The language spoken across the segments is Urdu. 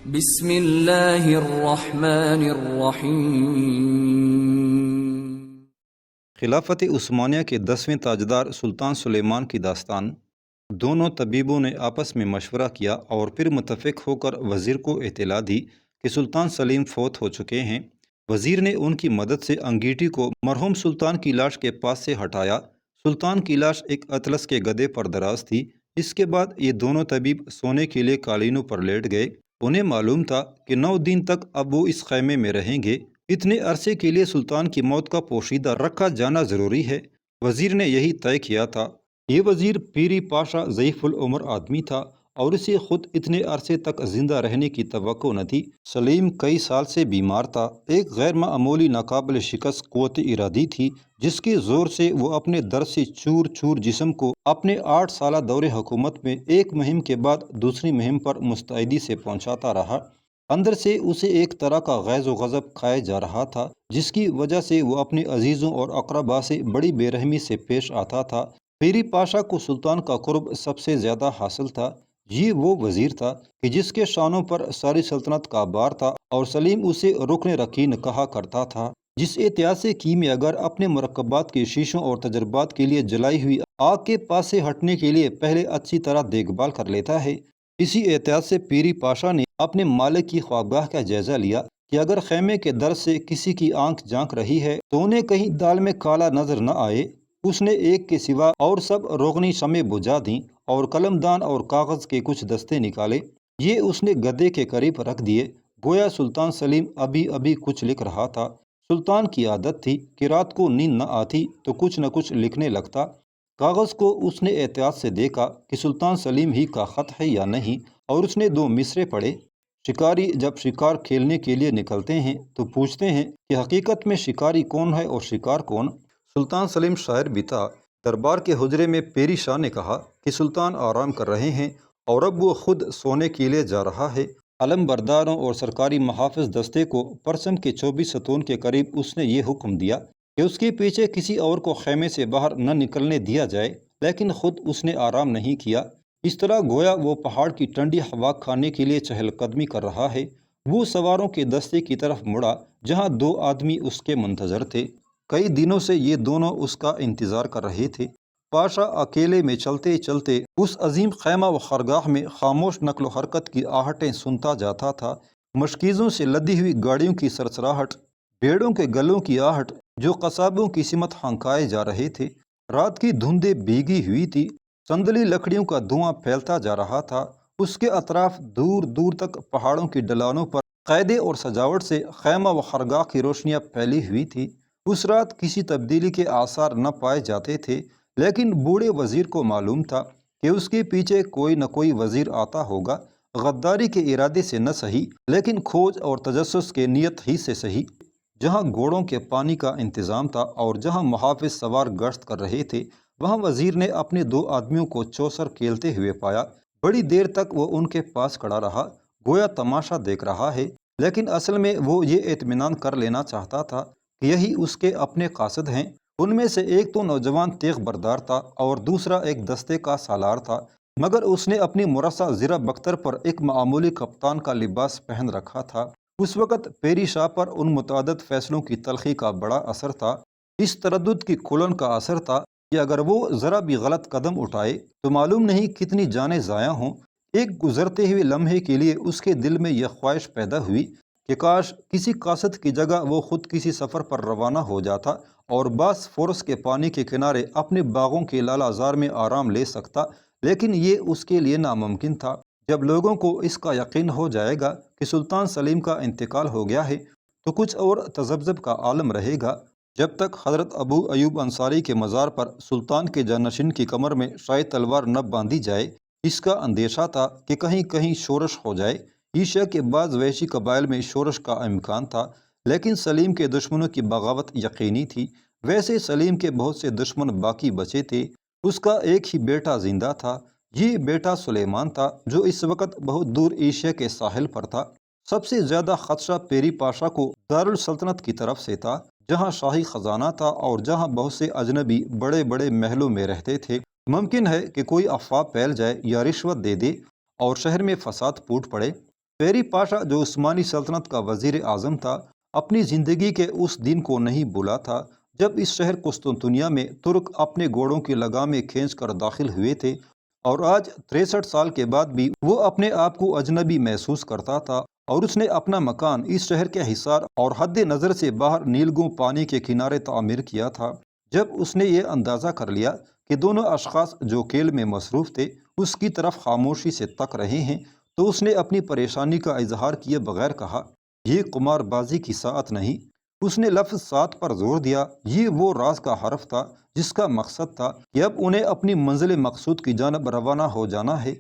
بسم اللہ الرحمن الرحیم۔ خلافت عثمانیہ کے 10ویں تاجدار سلطان سلیمان کی داستان۔ دونوں طبیبوں نے آپس میں مشورہ کیا اور پھر متفق ہو کر وزیر کو اطلاع دی کہ سلطان سلیم فوت ہو چکے ہیں۔ وزیر نے ان کی مدد سے انگیٹھی کو مرحوم سلطان کی لاش کے پاس سے ہٹایا۔ سلطان کی لاش ایک اطلس کے گدے پر دراز تھی۔ اس کے بعد یہ دونوں طبیب سونے کے لیے قالینوں پر لیٹ گئے۔ انہیں معلوم تھا کہ 9 دن تک اب وہ اس خیمے میں رہیں گے۔ اتنے عرصے کے لیے سلطان کی موت کا پوشیدہ رکھا جانا ضروری ہے۔ وزیر نے یہی طے کیا تھا۔ یہ وزیر پیری پاشا ضعیف العمر آدمی تھا اور اسے خود اتنے عرصے تک زندہ رہنے کی توقع نہ تھی۔ سلیم کئی سال سے بیمار تھا۔ ایک غیر معمولی ناقابل شکست قوت ارادی تھی جس کے زور سے وہ اپنے در سے چور چور جسم کو اپنے 8 سالہ دور حکومت میں ایک مہم کے بعد دوسری مہم پر مستعدی سے پہنچاتا رہا۔ اندر سے اسے ایک طرح کا غیظ و غضب کھائے جا رہا تھا جس کی وجہ سے وہ اپنے عزیزوں اور اقربا سے بڑی بے رحمی سے پیش آتا تھا۔ پیری پاشا کو سلطان کا قرب سب سے زیادہ حاصل تھا۔ یہ وہ وزیر تھا کہ جس کے شانوں پر ساری سلطنت کا بار تھا اور سلیم اسے رکن رکین کہا کرتا تھا۔ جس احتیاط سے کیمیاگر اپنے مرکبات کے شیشوں اور تجربات کے لیے جلائی ہوئی آگ کے پاس سے ہٹنے کے لیے پہلے اچھی طرح دیکھ بھال کر لیتا ہے، اسی احتیاط سے پیری پاشا نے اپنے مالک کی خوابگاہ کا جائزہ لیا کہ اگر خیمے کے در سے کسی کی آنکھ جھانک رہی ہے تو انہیں کہیں دال میں کالا نظر نہ آئے۔ اس نے ایک کے سوا اور سب روغنی شمع بجھا دیں اور قلم دان اور کاغذ کے کچھ دستے نکالے۔ یہ اس نے گدے کے قریب رکھ دیے، گویا سلطان سلیم ابھی ابھی کچھ لکھ رہا تھا۔ سلطان کی عادت تھی کہ رات کو نیند نہ آتی تو کچھ نہ کچھ لکھنے لگتا۔ کاغذ کو اس نے احتیاط سے دیکھا کہ سلطان سلیم ہی کا خط ہے یا نہیں، اور اس نے 2 مصرے پڑھے۔ شکاری جب شکار کھیلنے کے لیے نکلتے ہیں تو پوچھتے ہیں کہ حقیقت میں شکاری کون ہے اور شکار کون؟ سلطان سلیم شاعر بھی تھا۔ دربار کے حجرے میں پیری شاہ نے کہا کہ سلطان آرام کر رہے ہیں اور اب وہ خود سونے کے لیے جا رہا ہے۔ علم برداروں اور سرکاری محافظ دستے کو پرچم کے 24 ستون کے قریب اس نے یہ حکم دیا کہ اس کے پیچھے کسی اور کو خیمے سے باہر نہ نکلنے دیا جائے، لیکن خود اس نے آرام نہیں کیا۔ اس طرح گویا وہ پہاڑ کی ٹھنڈی ہوا کھانے کے لیے چہل قدمی کر رہا ہے۔ وہ سواروں کے دستے کی طرف مڑا جہاں 2 آدمی اس کے منتظر تھے۔ کئی دنوں سے یہ دونوں اس کا انتظار کر رہے تھے۔ پاشا اکیلے میں چلتے چلتے اس عظیم خیمہ و خرگاہ میں خاموش نقل و حرکت کی آہٹیں سنتا جاتا تھا۔ مشکیزوں سے لدی ہوئی گاڑیوں کی سرسراہٹ، بھیڑوں کے گلوں کی آہٹ جو قصابوں کی سمت ہنکائے جا رہے تھے۔ رات کی دھندیں بھیگی ہوئی تھی، سندلی لکڑیوں کا دھواں پھیلتا جا رہا تھا۔ اس کے اطراف دور دور تک پہاڑوں کی ڈھلانوں پر قاعدے اور سجاوٹ سے خیمہ و خرگاہ کی روشنیاں پھیلی ہوئی تھی۔ اس رات کسی تبدیلی کے آثار نہ پائے جاتے تھے، لیکن بوڑھے وزیر کو معلوم تھا کہ اس کے پیچھے کوئی نہ کوئی وزیر آتا ہوگا، غداری کے ارادے سے نہ سہی لیکن کھوج اور تجسس کے نیت ہی سے سہی۔ جہاں گھوڑوں کے پانی کا انتظام تھا اور جہاں محافظ سوار گشت کر رہے تھے، وہاں وزیر نے اپنے 2 آدمیوں کو چوسر کھیلتے ہوئے پایا۔ بڑی دیر تک وہ ان کے پاس کھڑا رہا، گویا تماشا دیکھ رہا ہے، لیکن اصل میں وہ یہ اطمینان کر لینا چاہتا تھا کہ یہی اس کے اپنے قاصد ہیں۔ ان میں سے ایک تو نوجوان تیغ بردار تھا اور دوسرا ایک دستے کا سالار تھا، مگر اس نے اپنی مرصع زرہ بختر پر ایک معمولی کپتان کا لباس پہن رکھا تھا۔ اس وقت پیری شاہ پر ان متعدد فیصلوں کی تلخی کا بڑا اثر تھا، اس تردد کی کھلن کا اثر تھا کہ اگر وہ ذرا بھی غلط قدم اٹھائے تو معلوم نہیں کتنی جانیں ضائع ہوں۔ ایک گزرتے ہوئے لمحے کے لیے اس کے دل میں یہ خواہش پیدا ہوئی کہ کاش کسی قاصد کی جگہ وہ خود کسی سفر پر روانہ ہو جاتا اور باسفورس کے پانی کے کنارے اپنے باغوں کے لالہ زار میں آرام لے سکتا، لیکن یہ اس کے لیے ناممکن تھا۔ جب لوگوں کو اس کا یقین ہو جائے گا کہ سلطان سلیم کا انتقال ہو گیا ہے تو کچھ اور تذبذب کا عالم رہے گا۔ جب تک حضرت ابو ایوب انصاری کے مزار پر سلطان کے جانشین کی کمر میں شاہی تلوار نہ باندھی جائے، اس کا اندیشہ تھا کہ کہیں کہیں شورش ہو جائے۔ ایشیا کے بعض وحشی قبائل میں شورش کا امکان تھا، لیکن سلیم کے دشمنوں کی بغاوت یقینی تھی۔ ویسے سلیم کے بہت سے دشمن باقی بچے تھے، اس کا ایک ہی بیٹا زندہ تھا۔ یہ بیٹا سلیمان تھا جو اس وقت بہت دور ایشیا کے ساحل پر تھا۔ سب سے زیادہ خدشہ پیری پاشا کو دارالسلطنت کی طرف سے تھا، جہاں شاہی خزانہ تھا اور جہاں بہت سے اجنبی بڑے بڑے محلوں میں رہتے تھے۔ ممکن ہے کہ کوئی افواہ پھیل جائے یا رشوت دے دے اور شہر میں فساد پھوٹ پڑے۔ پیری پاشا جو عثمانی سلطنت کا وزیر اعظم تھا، اپنی زندگی کے اس دن کو نہیں بھولا تھا جب اس شہر قسطنطنیہ میں ترک اپنے گھوڑوں کی لگامیں کھینچ کر داخل ہوئے تھے، اور آج 63 سال کے بعد بھی وہ اپنے آپ کو اجنبی محسوس کرتا تھا، اور اس نے اپنا مکان اس شہر کے حصار اور حد نظر سے باہر نیلگوں پانی کے کنارے تعمیر کیا تھا۔ جب اس نے یہ اندازہ کر لیا کہ دونوں اشخاص جو کھیل میں مصروف تھے اس کی طرف خاموشی سے تک رہے ہیں، تو اس نے اپنی پریشانی کا اظہار کیے بغیر کہا، یہ قمار بازی کی ساعت نہیں۔ اس نے لفظ سات پر زور دیا۔ یہ وہ راز کا حرف تھا جس کا مقصد تھا کہ اب انہیں اپنی منزل مقصود کی جانب روانہ ہو جانا ہے۔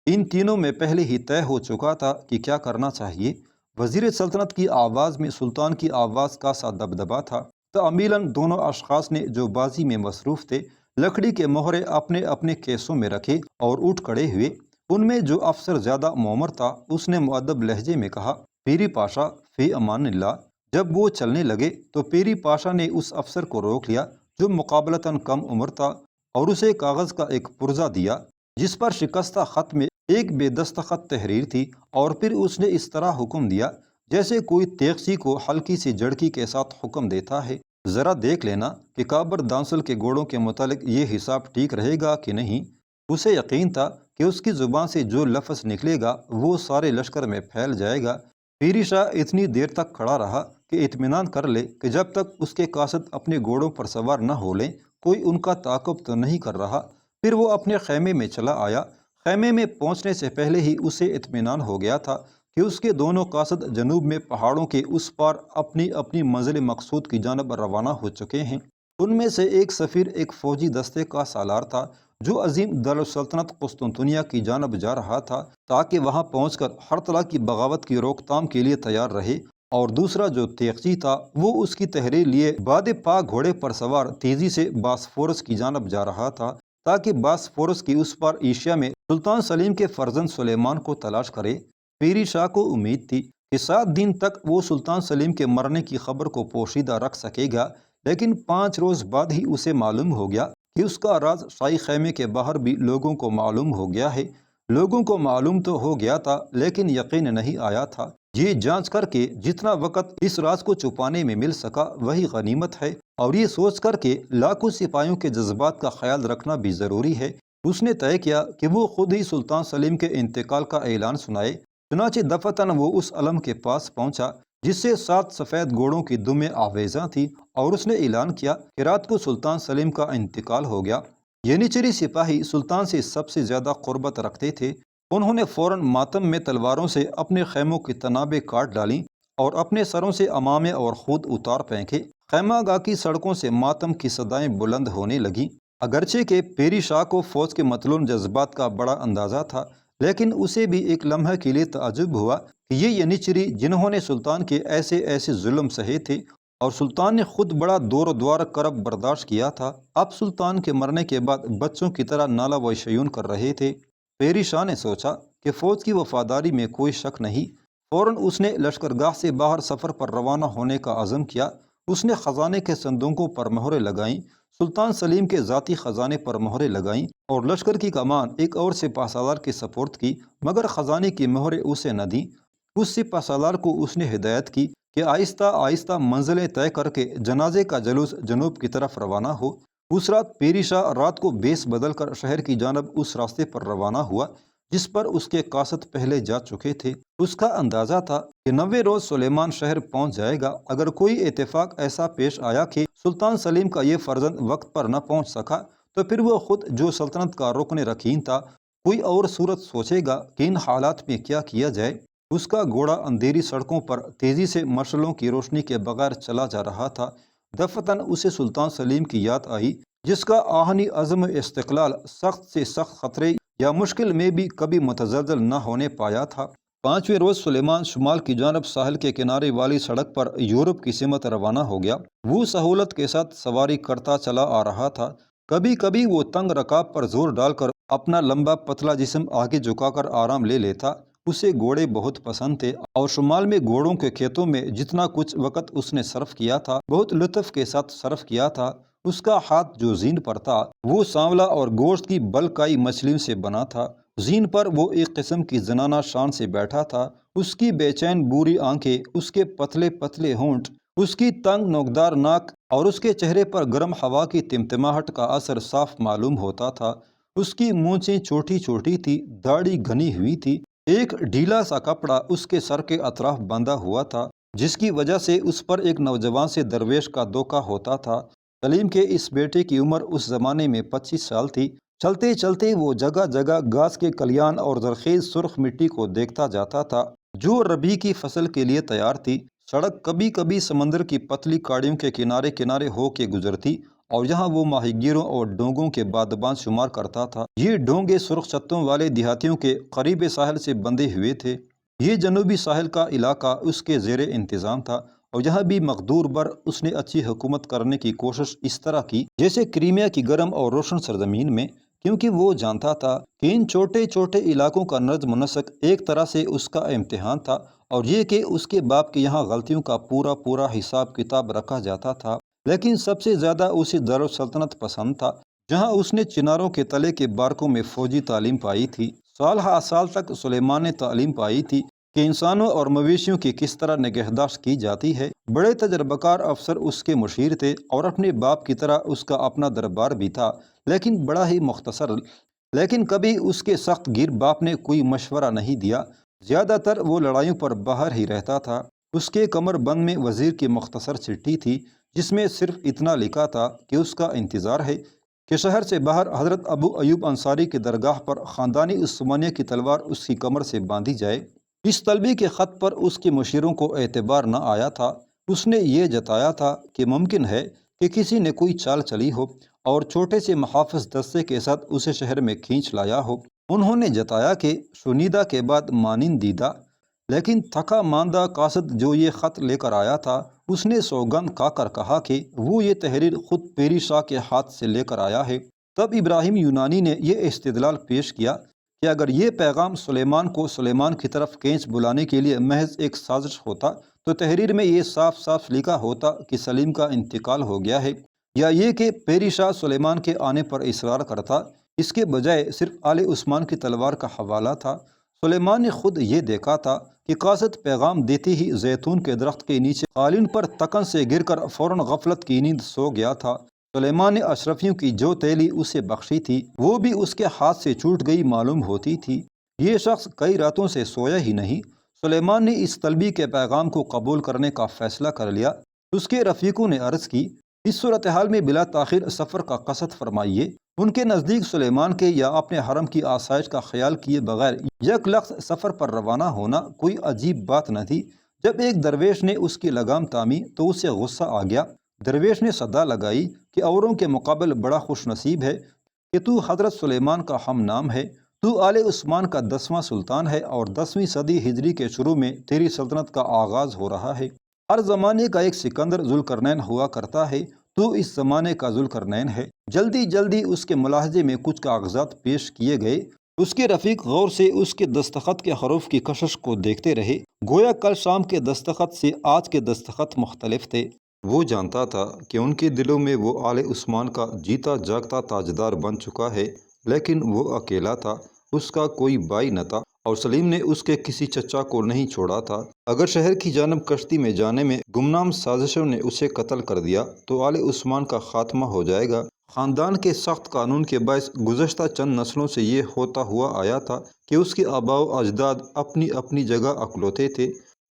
ان تینوں میں پہلے ہی طے ہو چکا تھا کہ کیا کرنا چاہیے۔ وزیر سلطنت کی آواز میں سلطان کی آواز کا سا دبدبا تھا۔ تعمیلاً دونوں اشخاص نے جو بازی میں مصروف تھے، لکڑی کے مہرے اپنے اپنے کیسوں میں رکھے اور اٹھ کھڑے ہوئے۔ ان میں جو افسر زیادہ معمر تھا اس نے مؤدب لہجے میں کہا، پیری پاشا فی امان اللہ۔ جب وہ چلنے لگے تو پیری پاشا نے اس افسر کو روک لیا جو مقابلتاً کم عمر تھا، اور اسے کاغذ کا ایک پرزہ دیا جس پر شکستہ خط میں ایک بے دستخط تحریر تھی، اور پھر اس نے اس طرح حکم دیا جیسے کوئی تیغچی کو ہلکی سی جھڑکی کے ساتھ حکم دیتا ہے، ذرا دیکھ لینا کہ کابر دانسل کے گھوڑوں کے متعلق یہ حساب ٹھیک رہے گا کہ نہیں۔ اسے یقین تھا کہ اس کی زبان سے جو لفظ نکلے گا وہ سارے لشکر میں پھیل جائے گا۔ پیری شاہ اتنی دیر تک کھڑا رہا کہ اطمینان کر لے کہ جب تک اس کے قاصد اپنے گھوڑوں پر سوار نہ ہو لیں کوئی ان کا تعاقب تو نہیں کر رہا۔ پھر وہ اپنے خیمے میں چلا آیا۔ خیمے میں پہنچنے سے پہلے ہی اسے اطمینان ہو گیا تھا کہ اس کے دونوں قاصد جنوب میں پہاڑوں کے اس پار اپنی اپنی منزل مقصود کی جانب روانہ ہو چکے ہیں۔ ان میں سے ایک سفیر ایک فوجی دستے کا سالار تھا جو عظیم دارالسلطنت قسطنطنیہ کی جانب جا رہا تھا تاکہ وہاں پہنچ کر ہر طرح کی بغاوت کی روک تھام کے لیے تیار رہے، اور دوسرا جو تیغچی تھا وہ اس کی تحریر لیے باد پا گھوڑے پر سوار تیزی سے باسفورس کی جانب جا رہا تھا تاکہ باسفورس کی اس پار ایشیا میں سلطان سلیم کے فرزند سلیمان کو تلاش کرے۔ پیری شاہ کو امید تھی کہ 7 دن تک وہ سلطان سلیم کے مرنے کی خبر کو پوشیدہ رکھ سکے گا، لیکن 5 روز بعد ہی اسے معلوم ہو گیا کہ اس کا راز شاہی خیمے کے باہر بھی لوگوں کو معلوم ہو گیا ہے۔ لوگوں کو معلوم تو ہو گیا تھا لیکن یقین نہیں آیا تھا۔ یہ جانچ کر کے جتنا وقت اس راز کو چھپانے میں مل سکا وہی غنیمت ہے، اور یہ سوچ کر کے لاکھوں سپاہیوں کے جذبات کا خیال رکھنا بھی ضروری ہے، اس نے طے کیا کہ وہ خود ہی سلطان سلیم کے انتقال کا اعلان سنائے۔ چنانچہ دفعتاً وہ اس علم کے پاس پہنچا جس سے 7 سفید گھوڑوں کی دمیں آویزاں تھیں، اور اس نے اعلان کیا کہ رات کو سلطان سلیم کا انتقال ہو گیا۔ ینیچری سپاہی سلطان سے سب سے زیادہ قربت رکھتے تھے۔ انہوں نے فوراً ماتم میں تلواروں سے اپنے خیموں کی تنابیں کاٹ ڈالیں اور اپنے سروں سے عمامے اور خود اتار پھینکے۔ خیمہ گاہ کی سڑکوں سے ماتم کی صدائیں بلند ہونے لگیں۔ اگرچہ کہ پیری شاہ کو فوج کے مطلوب جذبات کا بڑا اندازہ تھا، لیکن اسے بھی ایک لمحہ کے لیے تعجب ہوا کہ یہ ینیچری جنہوں نے سلطان کے ایسے ایسے ظلم سہے تھے اور سلطان نے خود بڑا دور و دوار کرب برداشت کیا تھا، اب سلطان کے مرنے کے بعد بچوں کی طرح نالہ و شیون کر رہے تھے۔ پیری شاہ نے سوچا کہ فوج کی وفاداری میں کوئی شک نہیں۔ فوراً اس نے لشکرگاہ سے باہر سفر پر روانہ ہونے کا عزم کیا۔ اس نے خزانے کے صندوقوں پر مہریں لگائیں، سلطان سلیم کے ذاتی خزانے پر مہریں لگائیں، اور لشکر کی کمان ایک اور سپہ سالار کے سپرد کی، مگر خزانے کی مہریں اسے نہ دیں۔ اس سپہ سالار کو اس نے ہدایت کی کہ آہستہ آہستہ منزلیں طے کر کے جنازے کا جلوس جنوب کی طرف روانہ ہو۔ اس رات پیری شاہ رات کو بیس بدل کر شہر کی جانب اس راستے پر روانہ ہوا جس پر اس کے قاصد پہلے جا چکے تھے۔ اس کا اندازہ تھا کہ 90 روز سلیمان شہر پہنچ جائے گا۔ اگر کوئی اتفاق ایسا پیش آیا کہ سلطان سلیم کا یہ فرزند وقت پر نہ پہنچ سکا تو پھر وہ خود جو سلطنت کا رکن رکین تھا کوئی اور صورت سوچے گا کہ ان حالات میں کیا کیا جائے۔ اس کا گھوڑا اندھیری سڑکوں پر تیزی سے مشعلوں کی روشنی کے بغیر چلا جا رہا تھا۔ دفعتاً اسے سلطان سلیم کی یاد آئی جس کا آہنی عزم استقلال سخت سے سخت خطرے یا مشکل میں بھی کبھی متزلزل نہ ہونے پایا تھا۔ 5ویں روز سلیمان شمال کی جانب ساحل کے کنارے والی سڑک پر یورپ کی سمت روانہ ہو گیا۔ وہ سہولت کے ساتھ سواری کرتا چلا آ رہا تھا۔ کبھی کبھی وہ تنگ رکاب پر زور ڈال کر اپنا لمبا پتلا جسم آگے جھکا کر آرام لے لیتا۔ اسے گھوڑے بہت پسند تھے اور شمال میں گھوڑوں کے کھیتوں میں جتنا کچھ وقت اس نے صرف کیا تھا بہت لطف کے ساتھ صرف کیا تھا۔ اس کا ہاتھ جو زین پر تھا وہ سانولا اور گوشت کی بلکائی مچھلیوں سے بنا تھا۔ زین پر وہ ایک قسم کی زنانہ شان سے بیٹھا تھا۔ اس کی بے چین بوری آنکھیں، اس کے پتلے پتلے ہونٹ، اس کی تنگ نوکدار ناک اور اس کے چہرے پر گرم ہوا کی تمتماہٹ کا اثر صاف معلوم ہوتا تھا۔ اس کی مونچھیں چھوٹی چھوٹی تھی، داڑھی گھنی ہوئی تھی، ایک ڈھیلا سا کپڑا اس کے سر کے اطراف بندھا ہوا تھا، جس کی وجہ سے اس پر ایک نوجوان سے درویش کا دھوکہ ہوتا تھا۔ سلیم کے اس بیٹے کی عمر اس زمانے میں 25 سال تھی۔ چلتے چلتے وہ جگہ جگہ گھاس کے کلیان اور زرخیز سرخ مٹی کو دیکھتا جاتا تھا جو ربیع کی فصل کے لیے تیار تھی۔ سڑک کبھی کبھی سمندر کی پتلی کاڑیوں کے کنارے کنارے ہو کے گزرتی اور یہاں وہ ماہی گیروں اور ڈونگوں کے بادبان شمار کرتا تھا۔ یہ ڈونگے سرخ چھتوں والے دیہاتیوں کے قریب ساحل سے بندھے ہوئے تھے۔ یہ جنوبی ساحل کا علاقہ اس کے زیر انتظام تھا اور یہاں بھی مقدور بر اس نے اچھی حکومت کرنے کی کوشش اس طرح کی جیسے کریمیا کی گرم اور روشن سرزمین میں، کیونکہ وہ جانتا تھا کہ ان چھوٹے چھوٹے علاقوں کا نظم و نسق ایک طرح سے اس کا امتحان تھا، اور یہ کہ اس کے باپ کے یہاں غلطیوں کا پورا پورا حساب کتاب رکھا جاتا تھا۔ لیکن سب سے زیادہ اسے دارالسلطنت پسند تھا، جہاں اس نے چناروں کے تلے کے بارکوں میں فوجی تعلیم پائی تھی۔ سال ہا سال تک سلیمان نے تعلیم پائی تھی کہ انسانوں اور مویشیوں کی کس طرح نگہداشت کی جاتی ہے۔ بڑے تجربہ کار افسر اس کے مشیر تھے اور اپنے باپ کی طرح اس کا اپنا دربار بھی تھا، لیکن بڑا ہی مختصر۔ لیکن کبھی اس کے سخت گیر باپ نے کوئی مشورہ نہیں دیا، زیادہ تر وہ لڑائیوں پر باہر ہی رہتا تھا۔ اس کے کمر بند میں وزیر کی مختصر چٹھی تھی جس میں صرف اتنا لکھا تھا کہ اس کا انتظار ہے کہ شہر سے باہر حضرت ابو ایوب انصاری کی درگاہ پر خاندانی عثمانیہ کی تلوار اس کی کمر سے باندھی جائے۔ اس طلبی کے خط پر اس کے مشیروں کو اعتبار نہ آیا تھا۔ اس نے یہ جتایا تھا کہ ممکن ہے کہ کسی نے کوئی چال چلی ہو اور چھوٹے سے محافظ دستے کے ساتھ اسے شہر میں کھینچ لایا ہو۔ انہوں نے جتایا کہ شنیدہ کے بعد مانند دیدہ، لیکن تھکا ماندہ قاصد جو یہ خط لے کر آیا تھا، اس نے سوگند کھا کر کہا کہ وہ یہ تحریر خود پیری شاہ کے ہاتھ سے لے کر آیا ہے۔ تب ابراہیم یونانی نے یہ استدلال پیش کیا کہ اگر یہ پیغام سلیمان کو سلیمان کی طرف کھینچ بلانے کے لیے محض ایک سازش ہوتا تو تحریر میں یہ صاف صاف لکھا ہوتا کہ سلیم کا انتقال ہو گیا ہے، یا یہ کہ پیری شاہ سلیمان کے آنے پر اصرار کرتا۔ اس کے بجائے صرف آل عثمان کی تلوار کا حوالہ تھا۔ سلیمان نے خود یہ دیکھا تھا کہ قاصد پیغام دیتے ہی زیتون کے درخت کے نیچے قالین پر تکن سے گر کر فوراً غفلت کی نیند سو گیا تھا۔ سلیمان نے اشرفیوں کی جو تیلی اسے بخشی تھی وہ بھی اس کے ہاتھ سے چھوٹ گئی معلوم ہوتی تھی۔ یہ شخص کئی راتوں سے سویا ہی نہیں۔ سلیمان نے اس طلبی کے پیغام کو قبول کرنے کا فیصلہ کر لیا۔ اس کے رفیقوں نے عرض کی، اس صورتحال میں بلا تاخیر سفر کا قصد فرمائیے۔ ان کے نزدیک سلیمان کے یا اپنے حرم کی آسائش کا خیال کیے بغیر یک لخت سفر پر روانہ ہونا کوئی عجیب بات نہ تھی۔ جب ایک درویش نے اس کی لگام تامی تو اسے غصہ آ گیا۔ درویش نے صدا لگائی کہ اوروں کے مقابل بڑا خوش نصیب ہے کہ تو حضرت سلیمان کا ہم نام ہے، تو آل عثمان کا 10واں سلطان ہے اور 10ویں صدی ہجری کے شروع میں تیری سلطنت کا آغاز ہو رہا ہے۔ ہر زمانے کا ایک سکندر ذوالقرنین ہوا کرتا ہے، تو اس زمانے کا ذوالقرنین ہے۔ جلدی جلدی اس کے ملاحظے میں کچھ کاغذات پیش کیے گئے۔ اس کے رفیق غور سے اس کے دستخط کے حروف کی کشش کو دیکھتے رہے، گویا کل شام کے دستخط سے آج کے دستخط مختلف تھے۔ وہ جانتا تھا کہ ان کے دلوں میں وہ آل عثمان کا جیتا جاگتا تاجدار بن چکا ہے، لیکن وہ اکیلا تھا، اس کا کوئی بھائی نہ تھا اور سلیم نے اس کے کسی چچا کو نہیں چھوڑا تھا۔ اگر شہر کی جانب کشتی میں جانے میں گمنام سازشوں نے اسے قتل کر دیا تو آل عثمان کا خاتمہ ہو جائے گا۔ خاندان کے سخت قانون کے باعث گزشتہ چند نسلوں سے یہ ہوتا ہوا آیا تھا کہ اس کے آباء و اجداد اپنی اپنی جگہ اکلوتے تھے،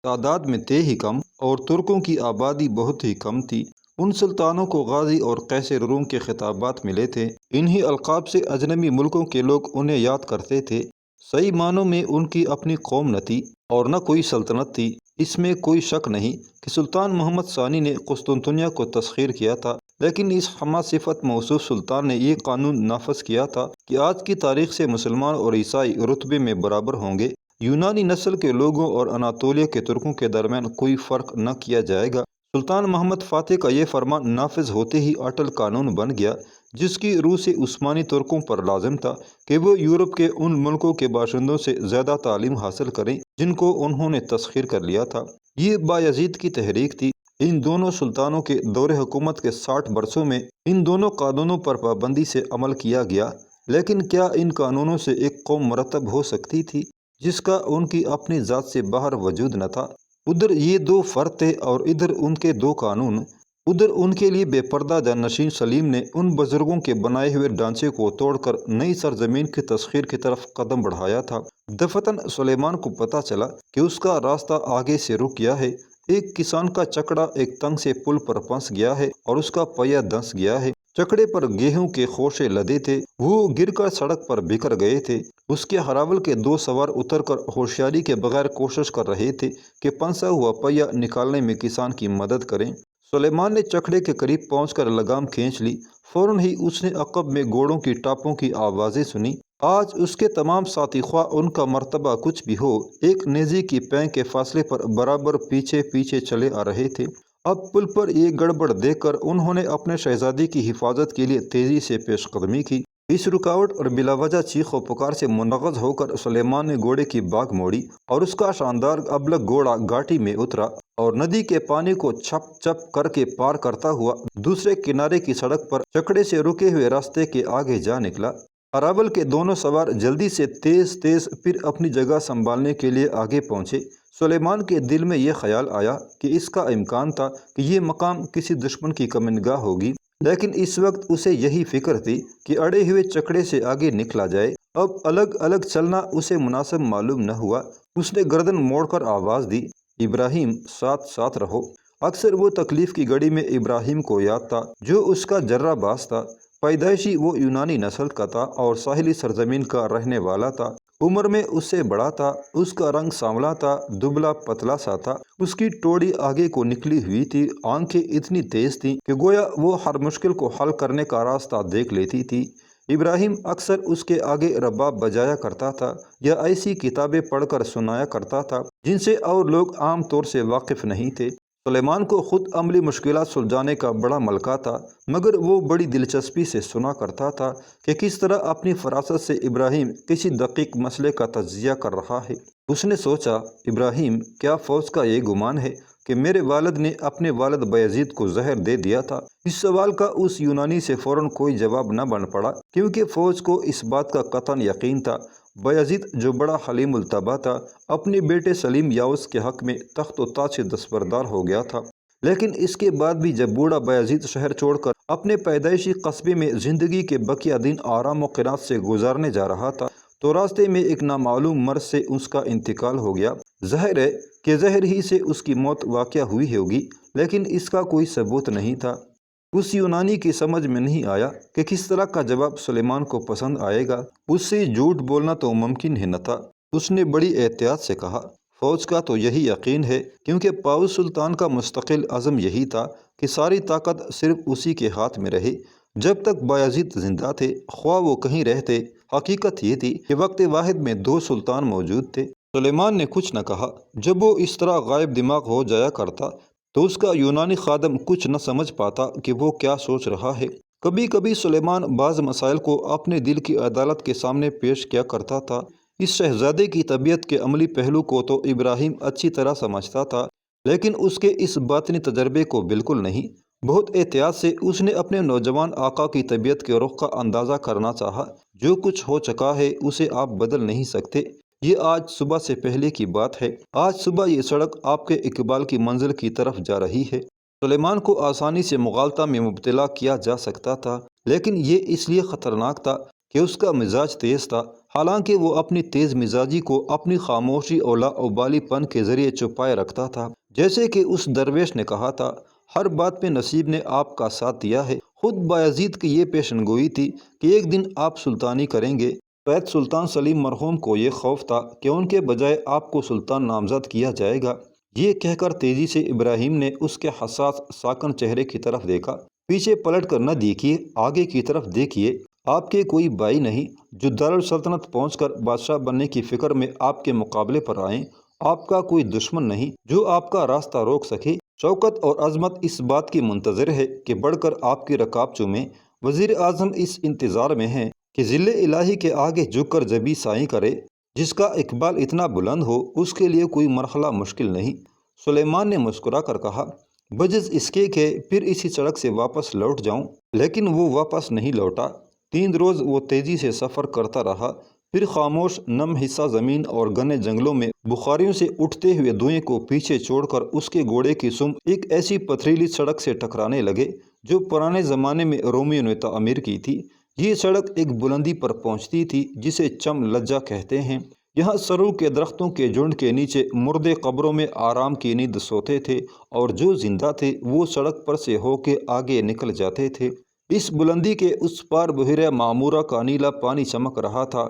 تعداد میں تھے ہی کم اور ترکوں کی آبادی بہت ہی کم تھی۔ ان سلطانوں کو غازی اور قیصر روم کے خطابات ملے تھے۔ انہی القاب سے اجنبی ملکوں کے لوگ انہیں یاد کرتے تھے۔ صحیح معنوں میں ان کی اپنی قوم نہ تھی اور نہ کوئی سلطنت تھی۔ اس میں کوئی شک نہیں کہ سلطان محمد ثانی نے قسطنطنیہ کو تسخیر کیا تھا، لیکن اس حماد صفت موصوف سلطان نے یہ قانون نافذ کیا تھا کہ آج کی تاریخ سے مسلمان اور عیسائی رتبے میں برابر ہوں گے، یونانی نسل کے لوگوں اور اناطولیہ کے ترکوں کے درمیان کوئی فرق نہ کیا جائے گا۔ سلطان محمد فاتح کا یہ فرمان نافذ ہوتے ہی اٹل قانون بن گیا، جس کی روح سے عثمانی ترکوں پر لازم تھا کہ وہ یورپ کے ان ملکوں کے باشندوں سے زیادہ تعلیم حاصل کریں جن کو انہوں نے تسخیر کر لیا تھا۔ یہ بایزید کی تحریک تھی۔ ان دونوں سلطانوں کے دور حکومت کے 60 برسوں میں ان دونوں قانونوں پر پابندی سے عمل کیا گیا، لیکن کیا ان قانونوں سے ایک قوم مرتب ہو سکتی تھی جس کا ان کی اپنی ذات سے باہر وجود نہ تھا؟ ادھر یہ دو فرد تھے اور ادھر ان کے دو قانون۔ ادھر ان کے لیے بے پردہ جانشین سلیم نے ان بزرگوں کے بنائے ہوئے ڈھانچے کو توڑ کر نئی سرزمین کی تسخیر کی طرف قدم بڑھایا تھا۔ دفتن سلیمان کو پتہ چلا کہ اس کا راستہ آگے سے رک گیا ہے۔ ایک کسان کا چکڑا ایک تنگ سے پل پر پھنس گیا ہے اور اس کا پہیہ دھنس گیا ہے۔ چکڑے پر گیہوں کے خوشے لدے تھے، وہ گر کر سڑک پر بکھر گئے تھے۔ اس کے ہراول کے دو سوار اتر کر ہوشیاری کے بغیر کوشش کر رہے تھے کہ پھنسا ہوا پہیہ نکالنے میں کسان کی مدد کریں۔ سلیمان نے چکڑے کے قریب پہنچ کر لگام کھینچ لی۔ فوراً ہی اس نے عقب میں گھوڑوں کی ٹاپوں کی آوازیں سنی۔ آج اس کے تمام ساتھی، خواہ ان کا مرتبہ کچھ بھی ہو، ایک نیزے کی پینگ کے فاصلے پر برابر پیچھے پیچھے چلے آ رہے تھے۔ اب پل پر یہ گڑبڑ دیکھ کر انہوں نے اپنے شہزادی کی حفاظت کے لیے تیزی سے پیش قدمی کی۔ اس رکاوٹ اور بلا وجہ چیخ و پکار سے منغص ہو کر سلیمان نے گھوڑے کی باگ موڑی اور اس کا شاندار ابلک گھوڑا گھاٹی میں اترا اور ندی کے پانی کو چھپ چھپ کر کے پار کرتا ہوا دوسرے کنارے کی سڑک پر چکڑے سے رکے ہوئے راستے کے آگے جا نکلا۔ اراول کے دونوں سوار جلدی سے تیز تیز پھر اپنی جگہ سنبھالنے کے لیے آگے پہنچے۔ سلیمان کے دل میں یہ خیال آیا کہ اس کا امکان تھا کہ یہ مقام کسی دشمن کی کمینگاہ ہوگی، لیکن اس وقت اسے یہی فکر تھی کہ اڑے ہوئے چکڑے سے آگے نکلا جائے۔ اب الگ الگ چلنا اسے مناسب معلوم نہ ہوا۔ اس نے گردن موڑ کر آواز دی، ابراہیم، ساتھ ساتھ رہو۔ اکثر وہ تکلیف کی گھڑی میں ابراہیم کو یاد تھا جو اس کا جرہ باز تھا۔ پیدائشی وہ یونانی نسل کا تھا اور ساحلی سرزمین کا رہنے والا تھا۔ عمر میں اس سے بڑا تھا، اس کا رنگ سانولا تھا، دبلا پتلا سا تھا، اس کی ٹوڑی آگے کو نکلی ہوئی تھی، آنکھیں اتنی تیز تھیں کہ گویا وہ ہر مشکل کو حل کرنے کا راستہ دیکھ لیتی تھی۔ ابراہیم اکثر اس کے آگے رباب بجایا کرتا تھا یا ایسی کتابیں پڑھ کر سنایا کرتا تھا جن سے اور لوگ عام طور سے واقف نہیں تھے۔ سلیمان کو خود عملی مشکلات سلجھانے کا بڑا ملکہ تھا، مگر وہ بڑی دلچسپی سے سنا کرتا تھا کہ کس طرح اپنی فراست سے ابراہیم کسی دقیق مسئلے کا تجزیہ کر رہا ہے۔ اس نے سوچا، ابراہیم، کیا فوج کا یہ گمان ہے کہ میرے والد نے اپنے والد بایزید کو زہر دے دیا تھا؟ اس سوال کا اس یونانی سے فوراً کوئی جواب نہ بن پڑا، کیونکہ فوج کو اس بات کا قطعاً یقین تھا۔ بایزید جو بڑا حلیم الطبع تھا، اپنے بیٹے سلیم یاوس کے حق میں تخت و تاج سے دستبردار ہو گیا تھا، لیکن اس کے بعد بھی جب بوڑھا بایزید شہر چھوڑ کر اپنے پیدائشی قصبے میں زندگی کے بقیہ دن آرام و قناعت سے گزارنے جا رہا تھا تو راستے میں ایک نامعلوم مرض سے اس کا انتقال ہو گیا۔ ظاہر ہے کہ زہر ہی سے اس کی موت واقع ہوئی ہوگی، لیکن اس کا کوئی ثبوت نہیں تھا۔ اس یونانی کی سمجھ میں نہیں آیا کہ کس طرح کا جواب سلیمان کو پسند آئے گا۔ اس سے جھوٹ بولنا تو ممکن ہی نہ تھا۔ اس نے بڑی احتیاط سے کہا، فوج کا تو یہی یقین ہے، کیونکہ پاؤس سلطان کا مستقل عزم یہی تھا کہ ساری طاقت صرف اسی کے ہاتھ میں رہے جب تک بایزید زندہ تھے، خواہ وہ کہیں رہتے۔ حقیقت یہ تھی کہ وقت واحد میں دو سلطان موجود تھے۔ سلیمان نے کچھ نہ کہا۔ جب وہ اس طرح غائب دماغ ہو جایا کرتا تو اس کا یونانی خادم کچھ نہ سمجھ پاتا کہ وہ کیا سوچ رہا ہے۔ کبھی کبھی سلیمان بعض مسائل کو اپنے دل کی عدالت کے سامنے پیش کیا کرتا تھا۔ اس شہزادے کی طبیعت کے عملی پہلو کو تو ابراہیم اچھی طرح سمجھتا تھا، لیکن اس کے اس باطنی تجربے کو بالکل نہیں۔ بہت احتیاط سے اس نے اپنے نوجوان آقا کی طبیعت کے رخ کا اندازہ کرنا چاہا۔ جو کچھ ہو چکا ہے اسے آپ بدل نہیں سکتے، یہ آج صبح سے پہلے کی بات ہے۔ آج صبح یہ سڑک آپ کے اقبال کی منزل کی طرف جا رہی ہے۔ سلیمان کو آسانی سے مغالطہ میں مبتلا کیا جا سکتا تھا، لیکن یہ اس لیے خطرناک تھا کہ اس کا مزاج تیز تھا، حالانکہ وہ اپنی تیز مزاجی کو اپنی خاموشی اور لاابالی پن کے ذریعے چھپائے رکھتا تھا۔ جیسے کہ اس درویش نے کہا تھا، ہر بات میں نصیب نے آپ کا ساتھ دیا ہے۔ خود بایزید کی یہ پیشن گوئی تھی کہ ایک دن آپ سلطانی کریں گے۔ شاید سلطان سلیم مرحوم کو یہ خوف تھا کہ ان کے بجائے آپ کو سلطان نامزد کیا جائے گا۔ یہ کہہ کر تیزی سے ابراہیم نے اس کے حساس ساکن چہرے کی طرف دیکھا۔ پیچھے پلٹ کر نہ دیکھیے، آگے کی طرف دیکھیے۔ آپ کے کوئی بھائی نہیں جو دارالسلطنت پہنچ کر بادشاہ بننے کی فکر میں آپ کے مقابلے پر آئیں۔ آپ کا کوئی دشمن نہیں جو آپ کا راستہ روک سکے۔ شوکت اور عظمت اس بات کی منتظر ہے کہ بڑھ کر آپ کی رکاب چومیں۔ وزیر اعظم اس انتظار میں ہیں کہ ذل الہی کے آگے جھک کر جبیں سائیں کرے۔ جس کا اقبال اتنا بلند ہو اس کے لیے کوئی مرحلہ مشکل نہیں۔ سلیمان نے مسکرا کر کہا، بجز اس کے کہ پھر اسی سڑک سے واپس لوٹ جاؤں، لیکن وہ واپس نہیں لوٹا۔ 3 روز وہ تیزی سے سفر کرتا رہا، پھر خاموش نم حصہ زمین اور گھنے جنگلوں میں بخاریوں سے اٹھتے ہوئے دھوئیں کو پیچھے چھوڑ کر اس کے گھوڑے کی سم ایک ایسی پتھریلی سڑک سے ٹکرانے لگے جو پرانے زمانے میں رومیوں نے تعمیر کی تھی۔ یہ سڑک ایک بلندی پر پہنچتی تھی جسے چم لجا کہتے ہیں۔ یہاں سرو کے درختوں کے جھنڈ کے نیچے مردے قبروں میں آرام کی نیند سوتے تھے، اور جو زندہ تھے وہ سڑک پر سے ہو کے آگے نکل جاتے تھے۔ اس بلندی کے اس پار بحیرہ معمورہ کا نیلا پانی چمک رہا تھا۔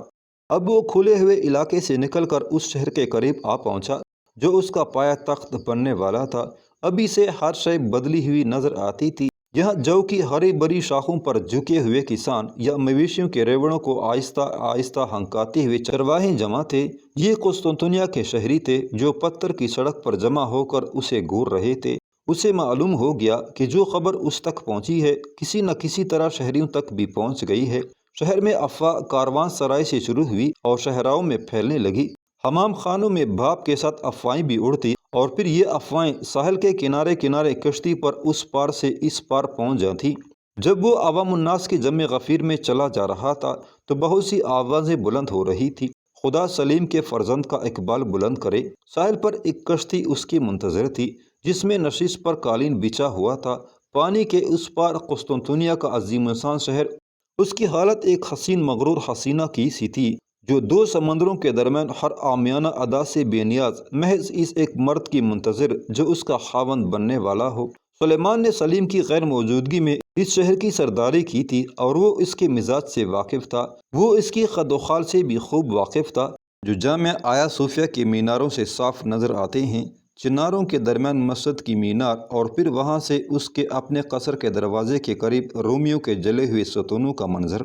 اب وہ کھلے ہوئے علاقے سے نکل کر اس شہر کے قریب آ پہنچا جو اس کا پایا تخت بننے والا تھا۔ ابھی سے ہر شے بدلی ہوئی نظر آتی تھی۔ یہاں جو کی ہری بری شاخوں پر جھکے ہوئے کسان یا مویشیوں کے ریوڑوں کو آہستہ آہستہ ہنکاتے ہوئے چرواہے جمع تھے۔ یہ قسطنطنیہ کے شہری تھے جو پتھر کی سڑک پر جمع ہو کر اسے گھور رہے تھے۔ اسے معلوم ہو گیا کہ جو خبر اس تک پہنچی ہے کسی نہ کسی طرح شہریوں تک بھی پہنچ گئی ہے۔ شہر میں افواہ کاروان سرائی سے شروع ہوئی اور شہراؤں میں پھیلنے لگی۔ حمام خانوں میں بھاپ کے ساتھ افواہیں بھی اڑتی، اور پھر یہ افواہیں ساحل کے کنارے کنارے کشتی پر اس پار سے اس پار پہنچ جاتی۔ جب وہ عوام الناس کے جمع غفیر میں چلا جا رہا تھا تو بہت سی آوازیں بلند ہو رہی تھی۔ خدا سلیم کے فرزند کا اقبال بلند کرے۔ ساحل پر ایک کشتی اس کی منتظر تھی جس میں نشیز پر قالین بچھا ہوا تھا۔ پانی کے اس پار قسطنطنیہ کا عظیم الشان شہر، اس کی حالت ایک حسین مغرور حسینہ کی سی تھی جو دو سمندروں کے درمیان ہر عامیانہ ادا سے بے نیاز، محض اس ایک مرد کی منتظر جو اس کا خاوند بننے والا ہو۔ سلیمان نے سلیم کی غیر موجودگی میں اس شہر کی سرداری کی تھی اور وہ اس کے مزاج سے واقف تھا۔ وہ اس کی قد و خال سے بھی خوب واقف تھا جو جامع آیا صوفیہ کے میناروں سے صاف نظر آتے ہیں۔ چناروں کے درمیان مسجد کی مینار اور پھر وہاں سے اس کے اپنے قصر کے دروازے کے قریب رومیوں کے جلے ہوئے ستونوں کا منظر۔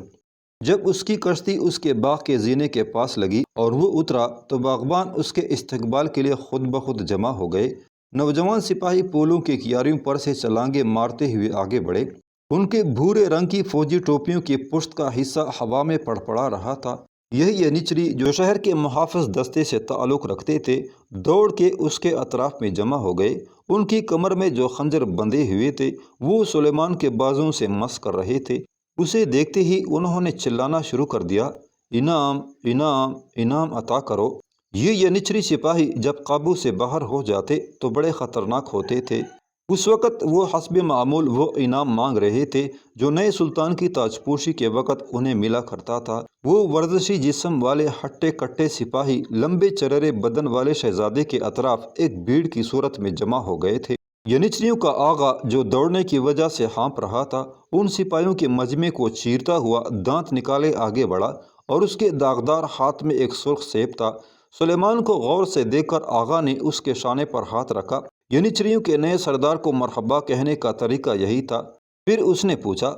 جب اس کی کشتی اس کے باغ کے زینے کے پاس لگی اور وہ اترا تو باغبان اس کے استقبال کے لیے خود بخود جمع ہو گئے۔ نوجوان سپاہی پولوں کی کیاریوں پر سے چھلانگیں مارتے ہوئے آگے بڑھے۔ ان کے بھورے رنگ کی فوجی ٹوپیوں کی پشت کا حصہ ہوا میں پڑپڑا رہا تھا۔ یہی ینیچری جو شہر کے محافظ دستے سے تعلق رکھتے تھے دوڑ کے اس کے اطراف میں جمع ہو گئے۔ ان کی کمر میں جو خنجر بندھے ہوئے تھے وہ سلیمان کے بازوؤں سے مس کر رہے تھے۔ اسے دیکھتے ہی انہوں نے چلانا شروع کر دیا، انعام انعام انعام عطا کرو۔ یہ ینیچری سپاہی جب قابو سے باہر ہو جاتے تو بڑے خطرناک ہوتے تھے۔ اس وقت وہ حسب معمول وہ انعام مانگ رہے تھے جو نئے سلطان کی تاج پوشی کے وقت انہیں ملا کرتا تھا۔ وہ ورزشی جسم والے ہٹے کٹے سپاہی لمبے چررے بدن والے شہزادے کے اطراف ایک بھیڑ کی صورت میں جمع ہو گئے تھے۔ ینیچریوں کا آغا جو دوڑنے کی وجہ سے ہانپ رہا تھا ان سپاہیوں کے مجمع کو چیرتا ہوا دانت نکالے آگے بڑھا، اور اس کے داغدار ہاتھ میں ایک سرخ سیب تھا۔ سلیمان کو غور سے دیکھ کر آغا نے اس کے شانے پر ہاتھ رکھا۔ ینیچریوں کے نئے سردار کو مرحبا کہنے کا طریقہ یہی تھا۔ پھر اس نے پوچھا،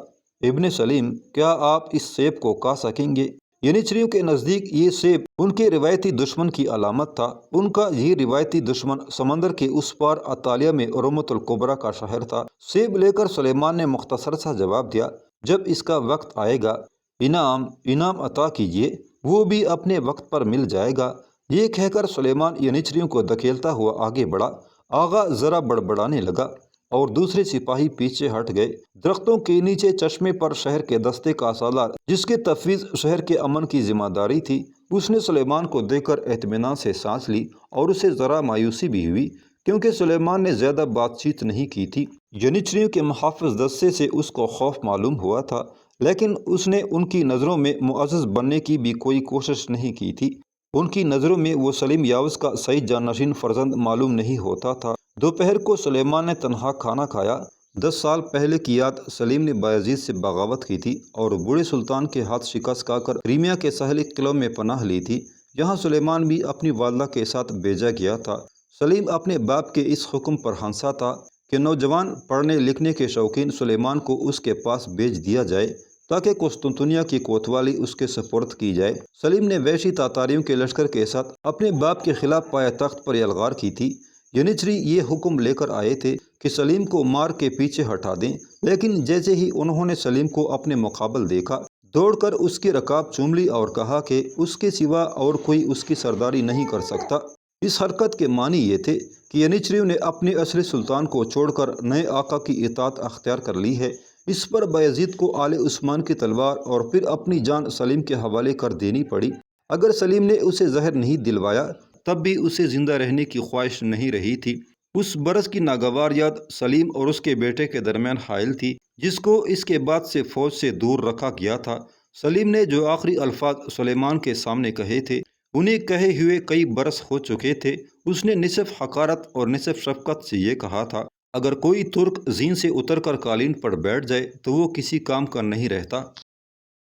ابن سلیم کیا آپ اس سیب کو کھا سکیں گے؟ ینیچریوں کے نزدیک یہ سیب ان کے روایتی دشمن کی علامت تھا۔ ان کا یہ روایتی دشمن سمندر کے اس پار اطالیہ میں رومۃ الکبریٰ کا شہر تھا۔ سیب لے کر سلیمان نے مختصر سا جواب دیا، جب اس کا وقت آئے گا انعام انعام عطا کیجیے، وہ بھی اپنے وقت پر مل جائے گا۔ یہ کہہ کر سلیمان ینیچریوں کو دھکیلتا ہوا آگے بڑھا۔ آغا ذرا بڑبڑانے لگا اور دوسرے سپاہی پیچھے ہٹ گئے۔ درختوں کے نیچے چشمے پر شہر کے دستے کا سالار جس کے تفویض شہر کے امن کی ذمہ داری تھی، اس نے سلیمان کو دیکھ کر اطمینان سے سانس لی، اور اسے ذرا مایوسی بھی ہوئی کیونکہ سلیمان نے زیادہ بات چیت نہیں کی تھی۔ ینیچریوں کے محافظ دستے سے اس کو خوف معلوم ہوا تھا، لیکن اس نے ان کی نظروں میں معزز بننے کی بھی کوئی کوشش نہیں کی تھی۔ ان کی نظروں میں وہ سلیم یاوز کا صحیح جانشین فرزند معلوم نہیں ہوتا تھا۔ دوپہر کو سلیمان نے تنہا کھانا کھایا۔ 10 سال پہلے کی یاد سلیم نے بایزید سے بغاوت کی تھی اور بوڑھے سلطان کے ہاتھ شکست کھا کر کریمیا کے ساحلی قلعوں میں پناہ لی تھی، جہاں سلیمان بھی اپنی والدہ کے ساتھ بھیجا گیا تھا۔ سلیم اپنے باپ کے اس حکم پر ہنسا تھا کہ نوجوان پڑھنے لکھنے کے شوقین سلیمان کو اس کے پاس بھیج دیا جائے تاکہ قسطنطنیہ کی کوتوالی اس کے سپرد کی جائے۔ سلیم نے وحشی تاتاریوں کے لشکر کے ساتھ اپنے باپ کے خلاف پایا تخت پر یلغار کی تھی۔ ینیچری یہ حکم لے کر آئے تھے کہ سلیم کو مار کے پیچھے ہٹا دیں، لیکن جیسے ہی انہوں نے سلیم کو اپنے مقابل دیکھا دوڑ کر اس کی رکاب چوم لی اور کہا کہ اس کے سوا اور کوئی اس کی سرداری نہیں کر سکتا۔ اس حرکت کے معنی یہ تھے کہ ینیچریوں نے اپنے اصلی سلطان کو چھوڑ کر نئے آقا کی اطاعت اختیار کر لی ہے۔ اس پر بایزید کو آل عثمان کی تلوار اور پھر اپنی جان سلیم کے حوالے کر دینی پڑی۔ اگر سلیم نے اسے زہر نہیں دلوایا تب بھی اسے زندہ رہنے کی خواہش نہیں رہی تھی۔ اس برس کی ناگوار یاد سلیم اور اس کے بیٹے کے درمیان حائل تھی، جس کو اس کے بعد سے فوج سے دور رکھا گیا تھا۔ سلیم نے جو آخری الفاظ سلیمان کے سامنے کہے تھے، انہیں کہے ہوئے کئی برس ہو چکے تھے۔ اس نے نصف حقارت اور نصف شفقت سے یہ کہا تھا، اگر کوئی ترک زین سے اتر کر قالین پر بیٹھ جائے تو وہ کسی کام کا نہیں رہتا۔